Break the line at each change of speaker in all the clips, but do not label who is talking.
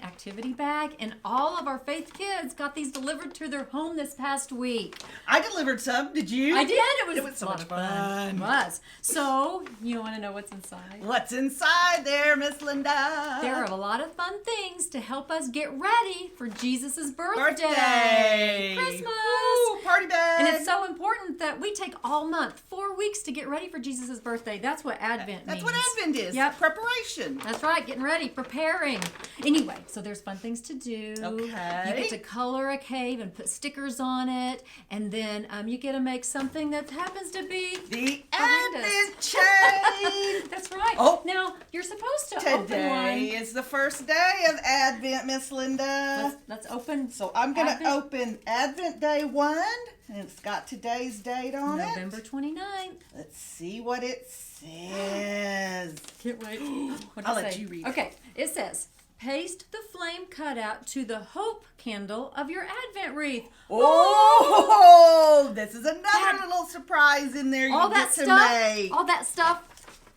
Activity bag, and all of our Faith kids got these delivered to their home this past week.
I delivered some. Did you?
I did. It was
so much fun.
It was. So, you want to know what's inside?
What's inside there, Miss Linda?
There are a lot of fun things to help us get ready for Jesus' birthday. Christmas.
Woo, party bag.
And it's so important that we take all month, 4 weeks to get ready for Jesus' birthday. That's what Advent means.
That's what Advent is.
Yep.
Preparation.
That's right. Getting ready. Preparing. Anyway, so there's fun things to do.
Okay.
You get to color a cave and put stickers on it, and then you get to make something that happens to be
the Advent chain.
That's right.
Oh,
now you're supposed to open one.
Today is the first day of Advent, Miss Linda.
Let's open.
So I'm going to open Advent Day 1, and it's got today's date on
November 29th.
Let's see what it says.
Can't wait.
I'll let you read.
Okay, it says, paste the flame cutout to the hope candle of your Advent wreath.
Oh, this is another little surprise in there.
All that stuff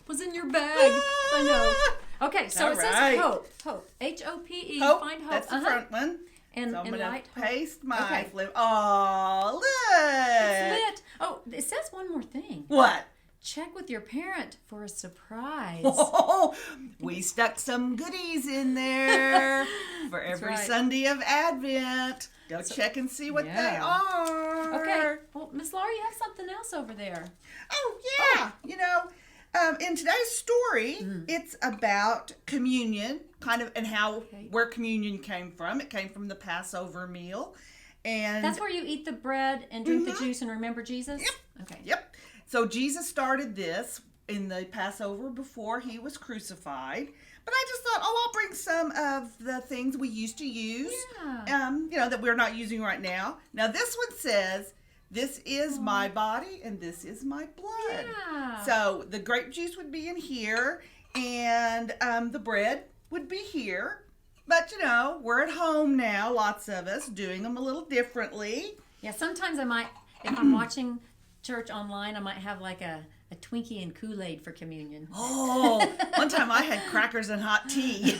was in your bag. I know. Okay, so it says hope. Hope. H-O-P-E. Find hope.
That's the front one.
And
so I'm going
to
paste my flame. Oh, look.
It's lit. Oh, it says one more thing.
What?
Check with your parent for a surprise.
Oh, we stuck some goodies in there for every Sunday of Advent. Go check and see what they are.
Okay. Well, Miss Laura, you have something else over there.
Oh, yeah. You know, in today's story, it's about communion, kind of, and where communion came from. It came from the Passover meal. And
that's where you eat the bread and drink the juice and remember Jesus?
Yep.
Okay.
Yep. So Jesus started this in the Passover before he was crucified. But I just thought, I'll bring some of the things we used to use, that we're not using right now. Now, this one says, this is my body and this is my blood.
Yeah.
So the grape juice would be in here and the bread would be here. But, we're at home now, lots of us, doing them a little differently.
Yeah, sometimes I might, if I'm watching church online, I might have like a Twinkie and Kool-Aid for communion.
Oh, one time I had crackers and hot tea.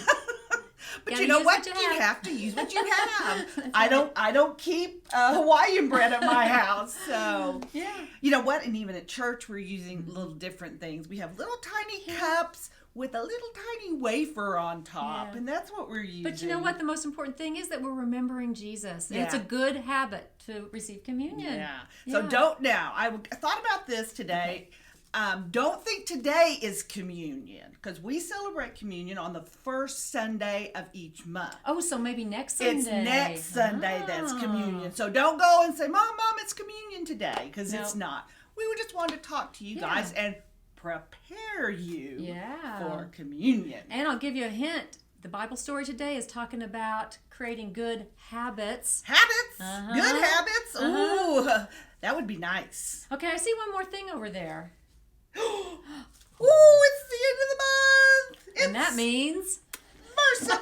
But you know what? You have to use what you have. I don't keep Hawaiian bread at my house. So, you know what? And even at church, we're using little different things. We have little tiny cups with a little tiny wafer on top, and that's what we're using.
But you know what? The most important thing is that we're remembering Jesus. And it's a good habit to receive communion.
Yeah. So I thought about this today. Don't think today is communion, because we celebrate communion on the first Sunday of each month.
Oh, so maybe next Sunday.
It's next Sunday that's communion. So don't go and say, Mom, it's communion today, because it's not. We just wanted to talk to you guys and prepare you for communion.
And I'll give you a hint. The Bible story today is talking about creating good habits.
Habits? Good habits? Ooh, that would be nice.
Okay, I see one more thing over there.
Ooh, it's the end of the month.
And that means
Mercipalooza.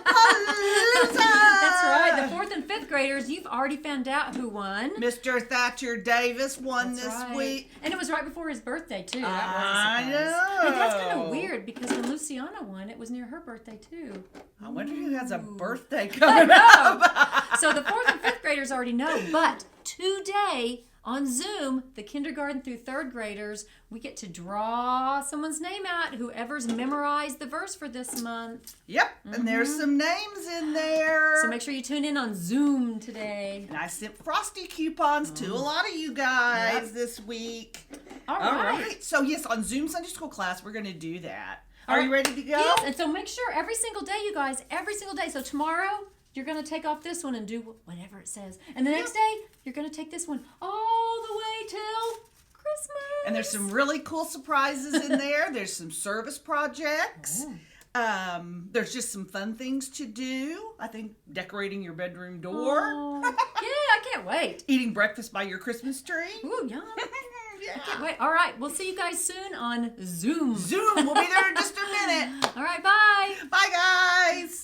That's right. The 4th and 5th graders, you've already found out who won.
Mr. Thatcher Davis won this week.
And it was right before his birthday, too.
I know.
Hey, that's kind of weird, because when Luciana won, it was near her birthday, too.
I wonder who has a birthday coming up.
So the 4th and 5th graders already know, but today on Zoom, the kindergarten through 3rd graders, we get to draw someone's name out, whoever's memorized the verse for this month.
Yep, and there's some names in there.
So make sure you tune in on Zoom today.
And I sent Frosty coupons to a lot of you guys this week.
All right.
So yes, on Zoom Sunday School class, we're going to do that. Are you ready to go?
Yes, and so make sure every single day, you guys, every single day. So tomorrow, you're going to take off this one and do whatever it says. And the next day, you're going to take this one all the way till Christmas.
And there's some really cool surprises in there. There's some service projects. There's just some fun things to do. I think decorating your bedroom door.
Yeah, I can't wait.
Eating breakfast by your Christmas tree.
Ooh, yum. Okay, wait. All right. We'll see you guys soon on Zoom.
Zoom. We'll be there in just a minute.
All right. Bye.
Bye, guys.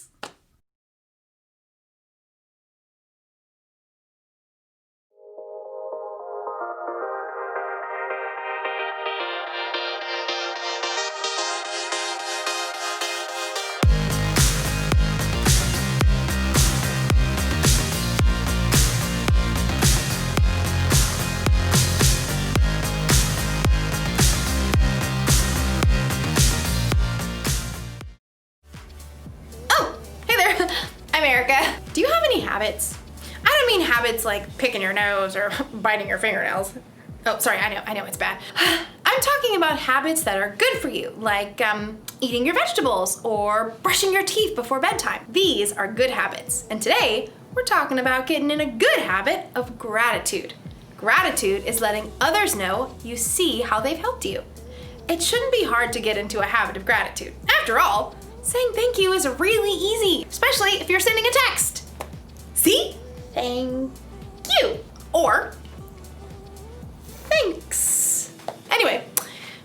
Erica, do you have any habits? I don't mean habits like picking your nose or biting your fingernails. Oh, sorry, I know it's bad. I'm talking about habits that are good for you, like eating your vegetables or brushing your teeth before bedtime. These are good habits. And today, we're talking about getting in a good habit of gratitude. Gratitude is letting others know you see how they've helped you. It shouldn't be hard to get into a habit of gratitude. After all, saying thank you is really easy, especially if you're sending a text. See? Thank you. Or thanks. Anyway,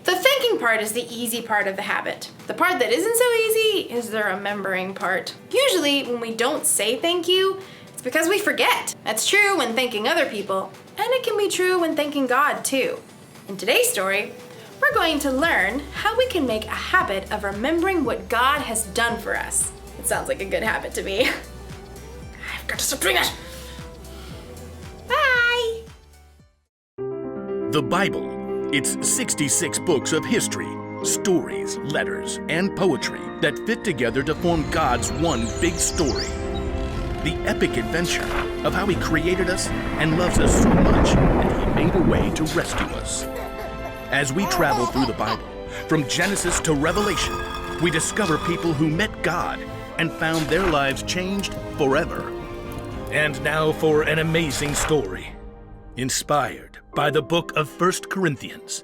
the thanking part is the easy part of the habit. The part that isn't so easy is the remembering part. Usually when we don't say thank you, it's because we forget. That's true when thanking other people, and it can be true when thanking God too. In today's story, we're going to learn how we can make a habit of remembering what God has done for us. It sounds like a good habit to me. I've got to stop doing that. Bye!
The Bible. It's 66 books of history, stories, letters, and poetry that fit together to form God's one big story. The epic adventure of how He created us and loves us so much that He made a way to rescue us. As we travel through the Bible, from Genesis to Revelation, we discover people who met God and found their lives changed forever. And now for an amazing story, inspired by the book of 1 Corinthians,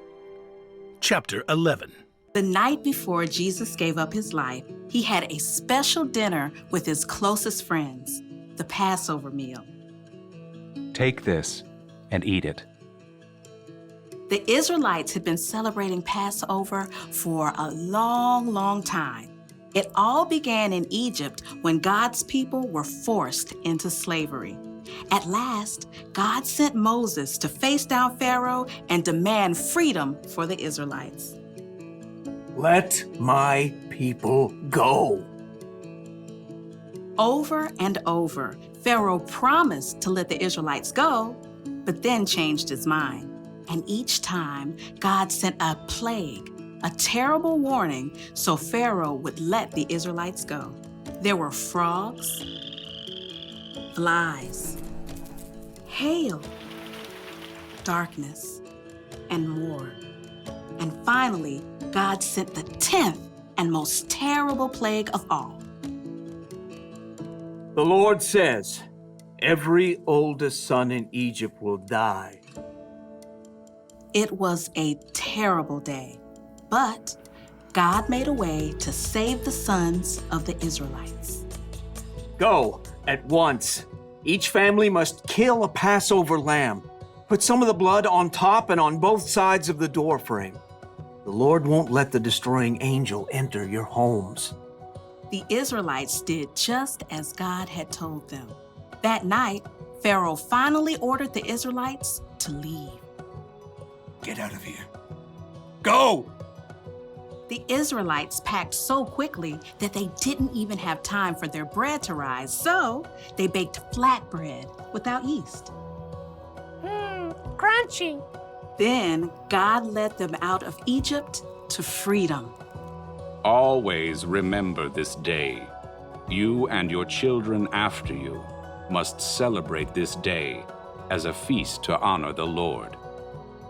chapter 11.
The night before Jesus gave up his life, he had a special dinner with his closest friends, the Passover meal.
Take this and eat it.
The Israelites had been celebrating Passover for a long time. It all began in Egypt when God's people were forced into slavery. At last, God sent Moses to face down Pharaoh and demand freedom for the Israelites.
Let my people go.
Over and over, Pharaoh promised to let the Israelites go, but then changed his mind. And each time, God sent a plague, a terrible warning, so Pharaoh would let the Israelites go. There were frogs, flies, hail, darkness, and more. And finally, God sent the 10th and most terrible plague of all.
The Lord says, every oldest son in Egypt will die.
It was a terrible day, but God made a way to save the sons of the Israelites.
Go at once. Each family must kill a Passover lamb. Put some of the blood on top and on both sides of the door frame. The Lord won't let the destroying angel enter your homes.
The Israelites did just as God had told them. That night, Pharaoh finally ordered the Israelites to leave.
Get out of here. Go!
The Israelites packed so quickly that they didn't even have time for their bread to rise, so they baked flatbread without yeast.
Crunchy.
Then God led them out of Egypt to freedom.
Always remember this day. You and your children after you must celebrate this day as a feast to honor the Lord.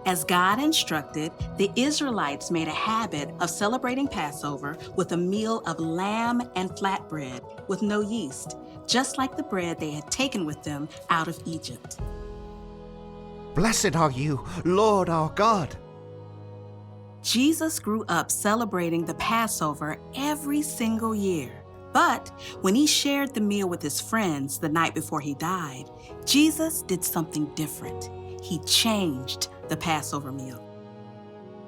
As God instructed, the Israelites made a habit of celebrating Passover with a meal of lamb and flatbread with no yeast, just like the bread they had taken with them out of Egypt.
Blessed are you, Lord our God.
Jesus grew up celebrating the Passover every single year. But when he shared the meal with his friends the night before he died, Jesus did something different. He changed the Passover meal.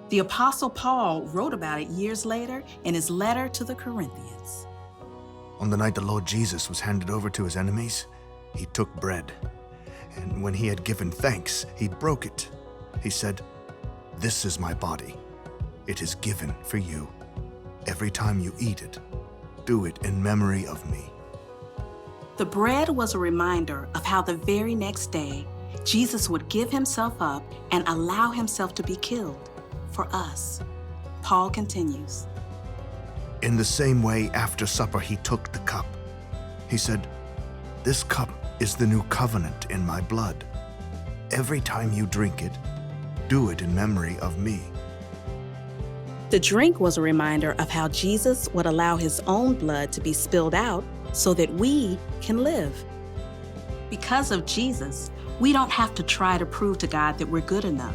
The Apostle Paul wrote about it years later in his letter to the Corinthians.
On the night the Lord Jesus was handed over to his enemies, he took bread, and when he had given thanks, he broke it. He said, "This is my body. It is given for you. Every time you eat it, do it in memory of me."
The bread was a reminder of how the very next day, Jesus would give himself up and allow himself to be killed for us. Paul continues.
In the same way, after supper, he took the cup. He said, "This cup is the new covenant in my blood. Every time you drink it, do it in memory of me."
The drink was a reminder of how Jesus would allow his own blood to be spilled out so that we can live. Because of Jesus, we don't have to try to prove to God that we're good enough.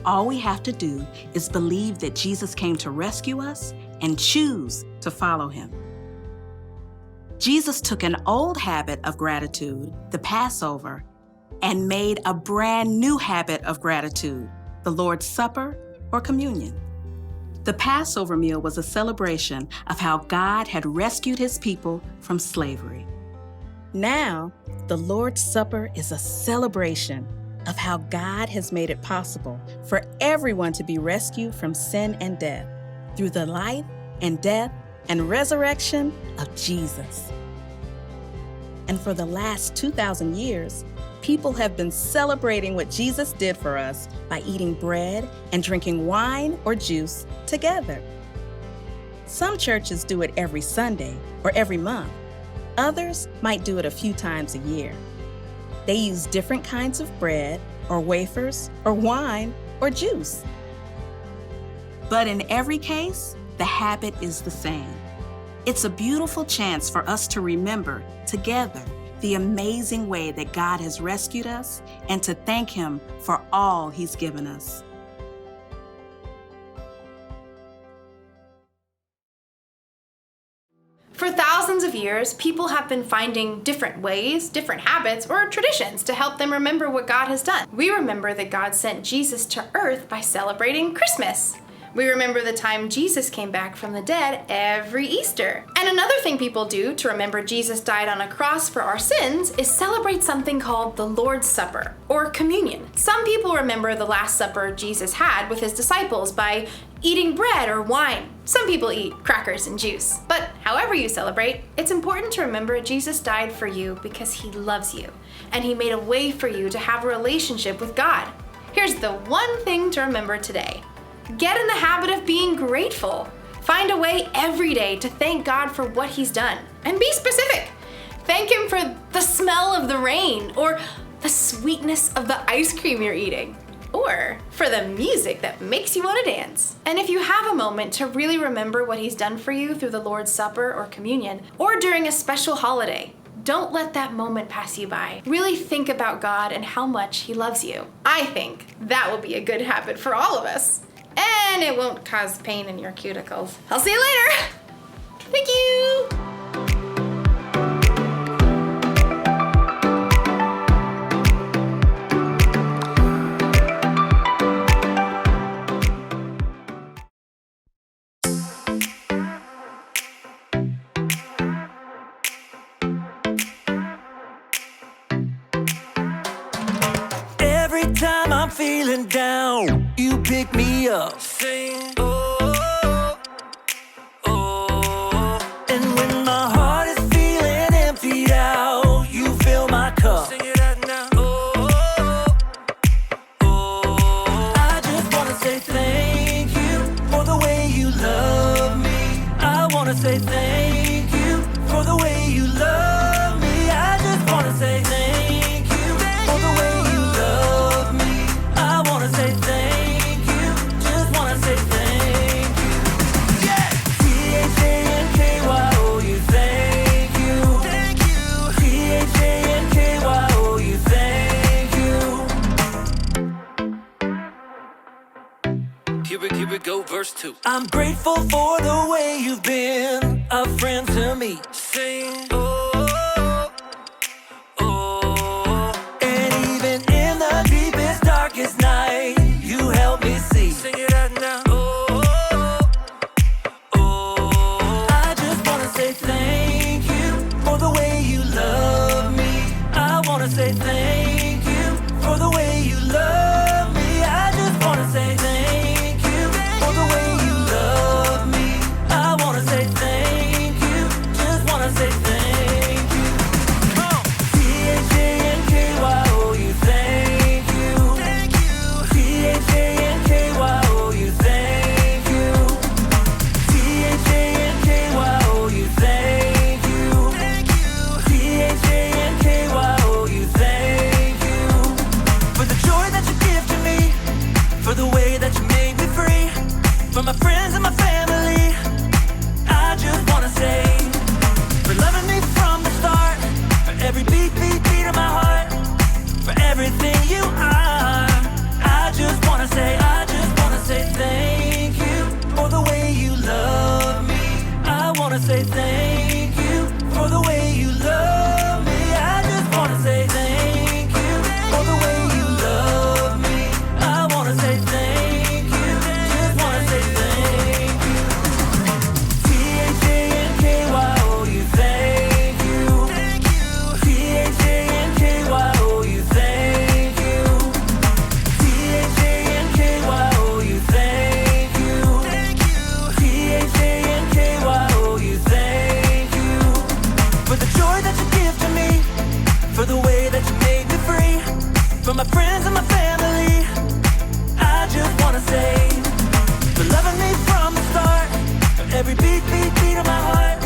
All we have to do is believe that Jesus came to rescue us and choose to follow him. Jesus took an old habit of gratitude, the Passover, and made a brand new habit of gratitude, the Lord's Supper or communion. The Passover meal was a celebration of how God had rescued his people from slavery. Now, the Lord's Supper is a celebration of how God has made it possible for everyone to be rescued from sin and death through the life and death and resurrection of Jesus. And for the last 2,000 years, people have been celebrating what Jesus did for us by eating bread and drinking wine or juice together. Some churches do it every Sunday or every month. Others might do it a few times a year. They use different kinds of bread or wafers or wine or juice. But in every case, the habit is the same. It's a beautiful chance for us to remember together the amazing way that God has rescued us and to thank him for all he's given us.
For thousands of years, people have been finding different ways, different habits, or traditions to help them remember what God has done. We remember that God sent Jesus to earth by celebrating Christmas. We remember the time Jesus came back from the dead every Easter. And another thing people do to remember Jesus died on a cross for our sins is celebrate something called the Lord's Supper, or communion. Some people remember the Last Supper Jesus had with his disciples by eating bread or wine. Some people eat crackers and juice. But however you celebrate, it's important to remember Jesus died for you because he loves you, and he made a way for you to have a relationship with God. Here's the one thing to remember today. Get in the habit of being grateful. Find a way every day to thank God for what he's done. And be specific. Thank him for the smell of the rain, or the sweetness of the ice cream you're eating, or for the music that makes you want to dance. And if you have a moment to really remember what he's done for you through the Lord's Supper or communion, or during a special holiday, don't let that moment pass you by. Really think about God and how much he loves you. I think that will be a good habit for all of us. And it won't cause pain in your cuticles. I'll see you later. Thank you.
Every time I'm feeling down, you pick me up. Sing, oh, oh. And when my heart is feeling emptied out, you fill my cup. Sing it out now. Oh, oh. I just wanna say thank you for the way you love me. I wanna say thank you for the way you love me. I just wanna say thank you for the way you love me. I wanna say thank you, just wanna say thank you. Yeah! T-H-A-N-K-Y-O-U, thank you. Thank you. T-H-A-N-K-Y-O-U, thank you. Here we go, verse 2. I'm grateful for the way you've been a friend to me. Sing, oh, oh. And even in the deepest, darkest night, you help me see. Sing it out now. my friends and my family, I just wanna say, for loving me from the start, for every beat, beat, beat of my heart, for everything you are. I just wanna say thank you for the way you love me. I wanna say thank you for the way you love me. I just wanna say thank you for the way you love me. I wanna say thank you, just wanna say thank you. T-H-A-N-K-Y-O-U, thank you. T-H-A-N-K-Y-O-U, thank you. T-H-A-N-K-Y-O-U, thank you. T-H-A-N-K-Y-O-U, thank you. For the joy that you give to me, for the way that you made me free, for my friends and my family, I just wanna say, for loving me from the start, for every beat, beat, beat of my heart,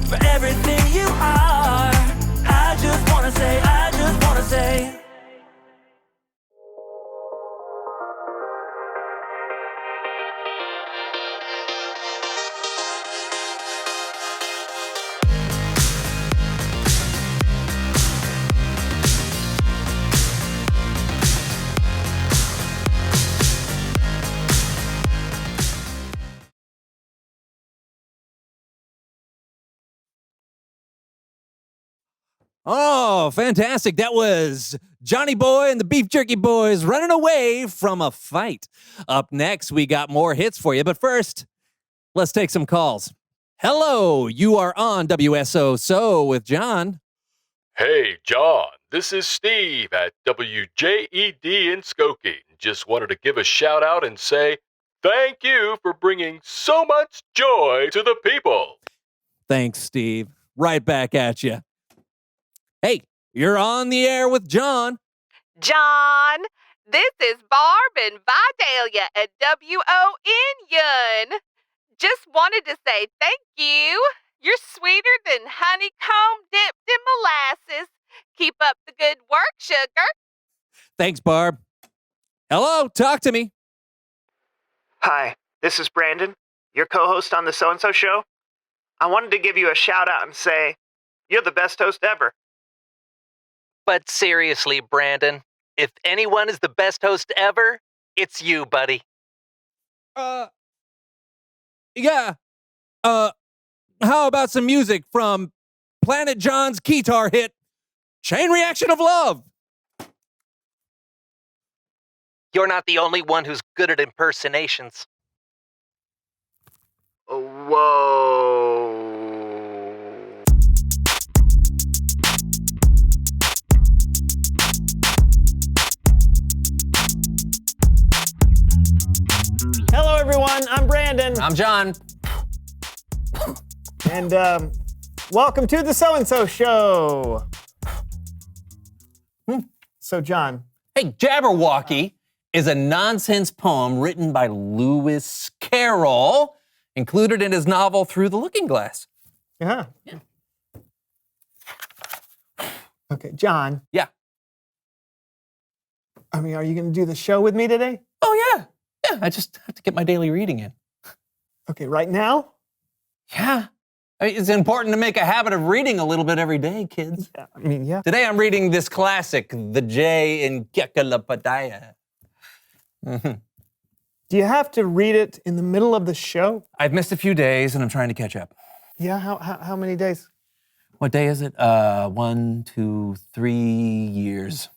for everything you are. I just wanna say, I just wanna say.
Oh, fantastic. That was Johnny Boy and the Beef Jerky Boys running away from a fight. Up next, we got more hits for you. But first, let's take some calls. Hello, you are on WSO with John.
Hey, John, this is Steve at WJED in Skokie. Just wanted to give a shout out and say thank you for bringing so much joy to the people.
Thanks, Steve. Right back at you. Hey, you're on the air with John.
John, this is Barb and Vidalia at WON. Just wanted to say thank you. You're sweeter than honeycomb dipped in molasses. Keep up the good work, sugar.
Thanks, Barb. Hello, talk to me.
Hi, this is Brandon, your co-host on the So-and-So Show. I wanted to give you a shout-out and say, you're the best host ever.
But seriously, Brandon, if anyone is the best host ever, it's you, buddy.
Yeah. How about some music from Planet John's guitar hit, Chain Reaction of Love?
You're not the only one who's good at impersonations.
Whoa.
Hello, everyone. I'm Brandon.
I'm John.
And welcome to the So-and-So Show. So, John.
Hey, Jabberwocky is a nonsense poem written by Lewis Carroll, included in his novel Through the Looking Glass.
Yeah. Okay, John.
Yeah.
I mean, are you going to do the show with me today?
Oh, yeah. Yeah, I just have to get my daily reading in.
Okay, right now?
Yeah. I mean, it's important to make a habit of reading a little bit every day, kids.
Yeah, I mean, yeah.
Today I'm reading this classic, The Jay in Kekalapadaya.
Do you have to read it in the middle of the show?
I've missed a few days and I'm trying to catch up.
Yeah, how many days?
What day is it? 1, 2, 3 years.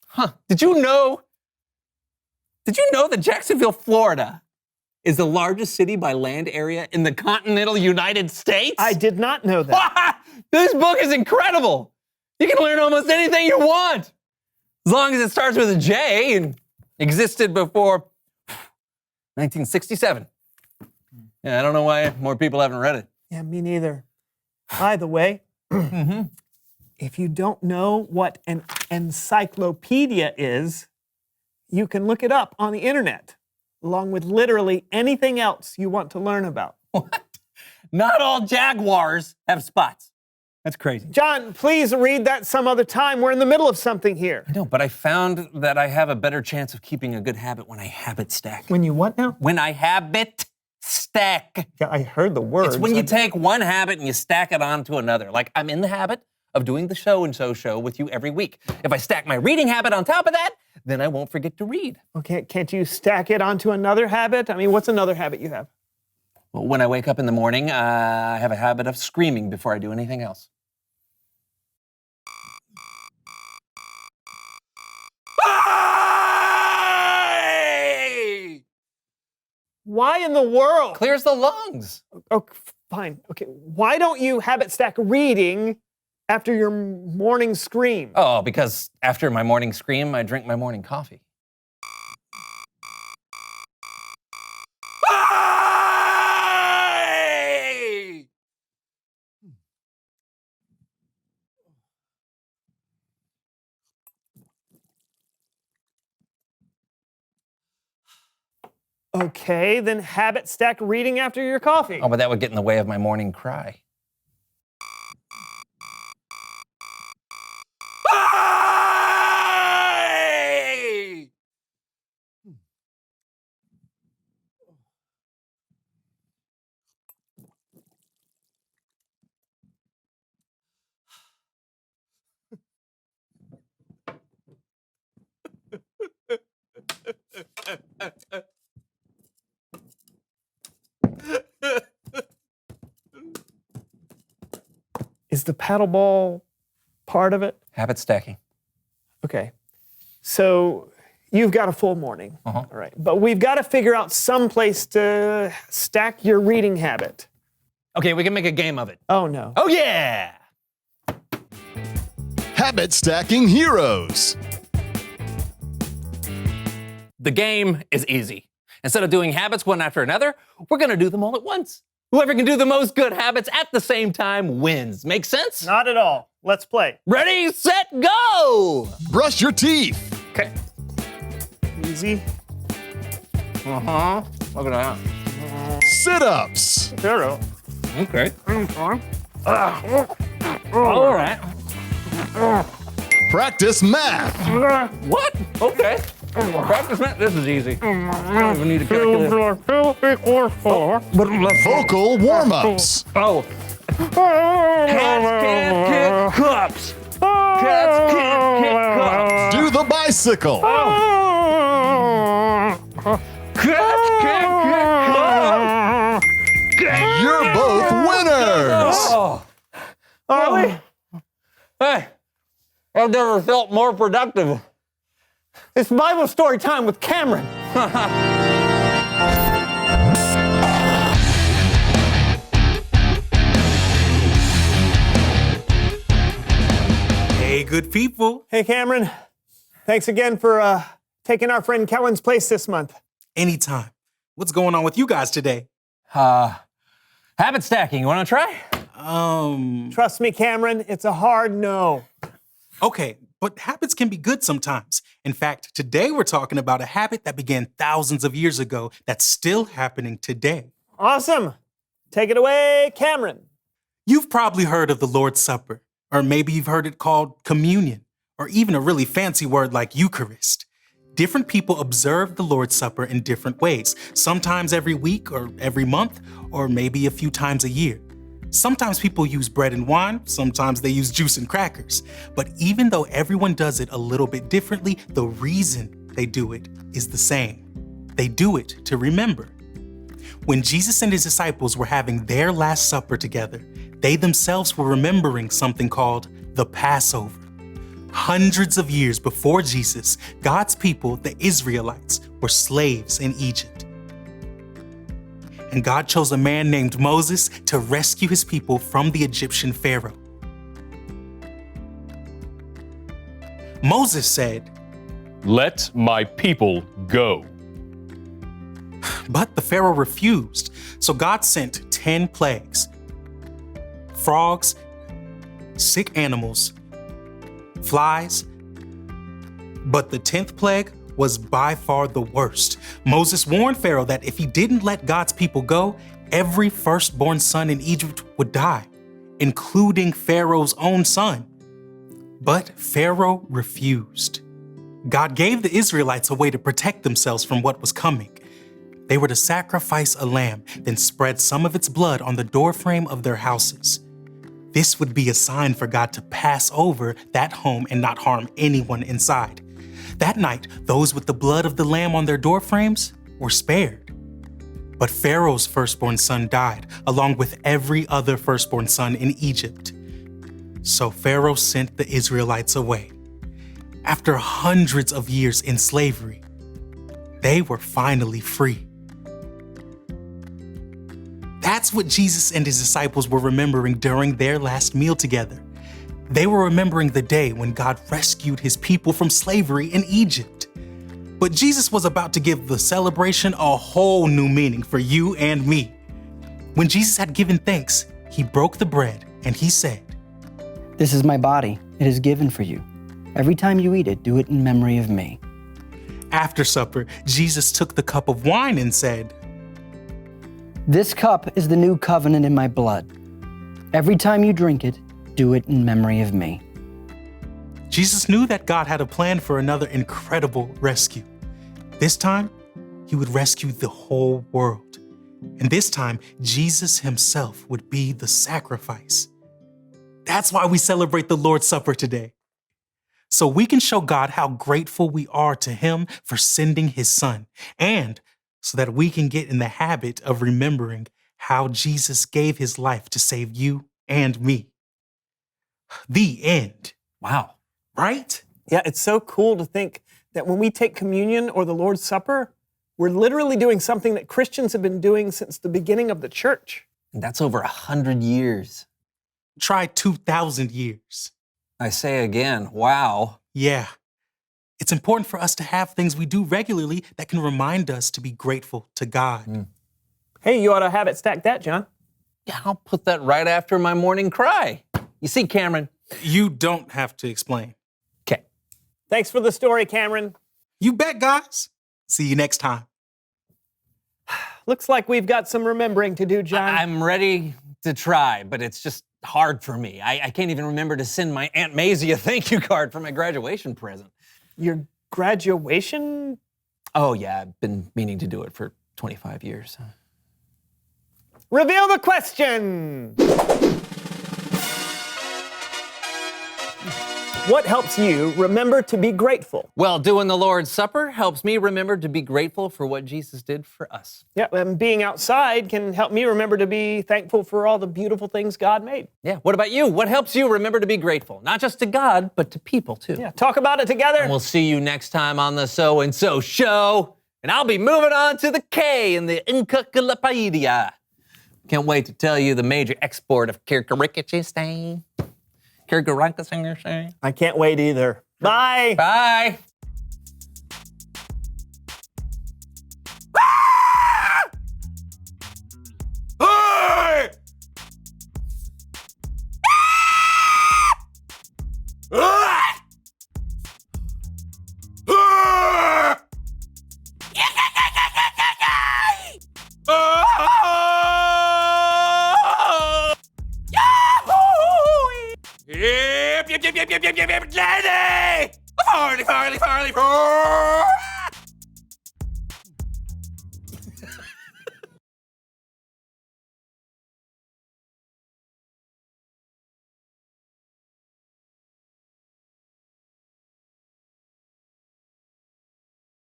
Huh. Did you know that Jacksonville, Florida is the largest city by land area in the continental United States?
I did not know that.
This book is incredible. You can learn almost anything you want, as long as it starts with a J and existed before 1967. Yeah, I don't know why more people haven't read it.
Yeah, me neither. By the way, if you don't know what an encyclopedia is, you can look it up on the internet, along with literally anything else you want to learn about.
What? Not all jaguars have spots. That's crazy.
John, please read that some other time. We're in the middle of something here.
I know, but I found that I have a better chance of keeping a good habit when I habit stack.
When you what now?
When I habit stack.
Yeah, I heard the words.
It's when you take one habit and you stack it onto another. Like, I'm in the habit of doing the so-and-so show with you every week. If I stack my reading habit on top of that, then I won't forget to read.
Okay, can't you stack it onto another habit? I mean, what's another habit you have?
Well, when I wake up in the morning, I have a habit of screaming before I do anything else.
Why in the world?
Clears the lungs.
Oh, fine. Okay, why don't you habit stack reading after your morning scream?
Oh, because after my morning scream, I drink my morning coffee.
Okay, then habit stack reading after your coffee.
Oh, but that would get in the way of my morning cry.
Is the paddleball part of it?
Habit stacking.
Okay. So you've got a full morning.
Uh-huh.
All right. But we've got to figure out some place to stack your reading habit.
Okay, we can make a game of it.
Oh, no.
Oh, yeah!
Habit Stacking Heroes.
The game is easy. Instead of doing habits one after another, we're going to do them all at once. Whoever can do the most good habits at the same time wins. Make sense?
Not at all. Let's play.
Ready, set, go!
Brush your teeth.
Okay.
Easy.
Uh-huh. Look at that.
Sit-ups.
Zero.
Okay. All right.
Practice math.
What? Okay. Practice math. This is easy. I don't even need a calculator.
2 equals 4.
Vocal warm-ups.
Oh. Cats can't kick cups. Cats can't kick cups.
Do the bicycle.
Cats can't kick cups.
You're both winners.
Oh. Are we? Hey, I've never felt more productive.
It's Bible story time with Cameron.
Hey, good people.
Hey, Cameron. Thanks again for taking our friend Kellen's place this month.
Anytime. What's going on with you guys today?
Habit stacking. You want to try?
Trust me, Cameron, it's a hard no.
Okay, but habits can be good sometimes. In fact, today we're talking about a habit that began thousands of years ago that's still happening today.
Awesome. Take it away, Cameron.
You've probably heard of the Lord's Supper, or maybe you've heard it called communion, or even a really fancy word like Eucharist. Different people observe the Lord's Supper in different ways, sometimes every week or every month, or maybe a few times a year. Sometimes people use bread and wine, sometimes they use juice and crackers. But even though everyone does it a little bit differently, the reason they do it is the same. They do it to remember. When Jesus and his disciples were having their Last Supper together, they themselves were remembering something called the Passover. Hundreds of years before Jesus, God's people, the Israelites, were slaves in Egypt. And God chose a man named Moses to rescue his people from the Egyptian Pharaoh. Moses said,
"Let my people go."
But the Pharaoh refused, so God sent 10 plagues: frogs, sick animals, flies. But the 10th plague was by far the worst. Moses warned Pharaoh that if he didn't let God's people go, every firstborn son in Egypt would die. including Pharaoh's own son. But Pharaoh refused. God gave the Israelites a way to protect themselves from what was coming. They were to sacrifice a lamb, then spread some of its blood on the doorframe of their houses. This would be a sign for God to pass over that home and not harm anyone inside. That night, those with the blood of the lamb on their doorframes were spared. But Pharaoh's firstborn son died, along with every other firstborn son in Egypt. So Pharaoh sent the Israelites away. After hundreds of years in slavery, they were finally free. That's what Jesus and his disciples were remembering during their last meal together. They were remembering the day when God rescued his people from slavery in Egypt. But Jesus was about to give the celebration a whole new meaning for you and me. When Jesus had given thanks, he broke the bread and he said,
"This is my body. It is given for you. Every time you eat it, do it in memory of me."
After supper, Jesus took the cup of wine and said,
"This cup is the new covenant in my blood. Every time you drink it, do it in memory of me."
Jesus knew that God had a plan for another incredible rescue. This time, he would rescue the whole world. And this time, Jesus himself would be the sacrifice. That's why we celebrate the Lord's Supper today. So we can show God how grateful we are to him for sending his son, and so that we can get in the habit of remembering how Jesus gave his life to save you and me. The end.
Wow.
Right?
Yeah, it's so cool to think that when we take communion or the Lord's Supper, we're literally doing something that Christians have been doing since the beginning of the church.
And that's over 100 years.
Try 2,000 years.
I say again, wow.
Yeah. It's important for us to have things we do regularly that can remind us to be grateful to God.
Hey, you ought to have it stack that, John.
Yeah, I'll put that right after my morning cry. You see, Cameron.
You don't have to explain.
Okay.
Thanks for the story, Cameron.
You bet, guys. See you next time.
Looks like we've got some remembering to do, John.
I'm ready to try, but it's just hard for me. I can't even remember to send my Aunt Maisie a thank you card for my graduation present.
Your graduation?
Oh, yeah, I've been meaning to do it for 25 years.
Reveal the question! What helps you remember to be grateful?
Well, doing the Lord's Supper helps me remember to be grateful for what Jesus did for us.
Yeah, and being outside can help me remember to be thankful for all the beautiful things God made.
Yeah, what about you? What helps you remember to be grateful? Not just to God, but to people too.
Yeah, talk about it together.
And we'll see you next time on the So and So Show. And I'll be moving on to the K in the Encyclopedia. Can't wait to tell you the major export of Kyrgyzstan.
I can't wait either. Bye.
Bye.
Hey! Yep, Daddy! Farley, Farley, Farley, Farley!